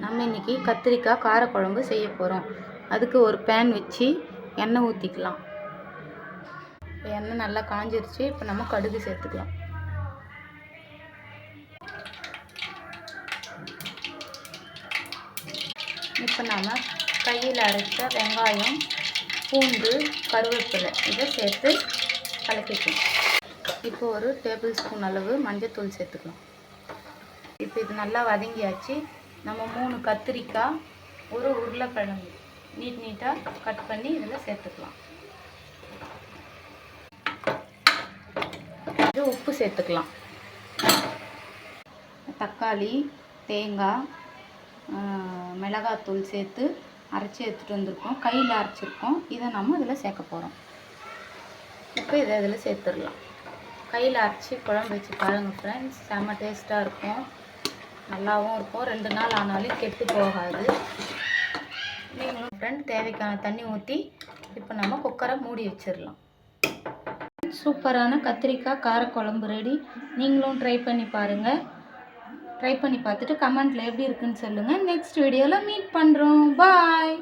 நம்ம இன்றைக்கி கத்திரிக்காய் காரக்குழம்பு செய்ய போகிறோம். அதுக்கு ஒரு பேன் வச்சு எண்ணெய் ஊற்றிக்கலாம். எண்ணெய் நல்லா காஞ்சிருச்சு. இப்போ நம்ம கடுகு சேர்த்துக்கலாம். இப்போ நம்ம கையில் அரைச்ச வெங்காயம், பூண்டு, கருவேப்பிலை இதை சேர்த்து கலக்கிக்கலாம். இப்போ ஒரு டேபிள் ஸ்பூன் அளவு மஞ்சள்தூள் சேர்த்துக்கலாம். இப்போ இது நல்லா வதங்கியாச்சு. நம்ம 3 கத்திரிக்காய், ஒரு உருளைக்கிழங்கு நீட்டாக கட் பண்ணி இதில் சேர்த்துக்கலாம். இது உப்பு சேர்த்துக்கலாம். தக்காளி, தேங்காய், மிளகாத்தூள் சேர்த்து அரைச்சி எடுத்துகிட்டு வந்திருக்கோம். கையில் அரைச்சிருக்கோம். இதை நம்ம இதில் சேர்க்க போகிறோம். இப்போ இதை இதில் சேர்த்துடலாம். கையில் அரைச்சி குழம்பு வச்சு பாருங்கள் ஃப்ரெண்ட்ஸ், செம்ம டேஸ்ட்டாக இருக்கும், நல்லாவும் இருக்கும். 2 நாள் ஆனாலும் கெட்டு போகாது. நீங்களும் ஃப்ரெண்ட் தேவைக்கான தண்ணி ஊற்றி இப்போ நம்ம குக்கரை மூடி வச்சிடலாம். சூப்பரான கத்திரிக்காய் காரக்குழம்பு ரெடி. நீங்களும் ட்ரை பண்ணி பாருங்கள். ட்ரை பண்ணி பார்த்துட்டு கமெண்ட்டில் எப்படி இருக்குன்னு சொல்லுங்கள். நெக்ஸ்ட் வீடியோவில் மீட் பண்ணுறோம். பாய்.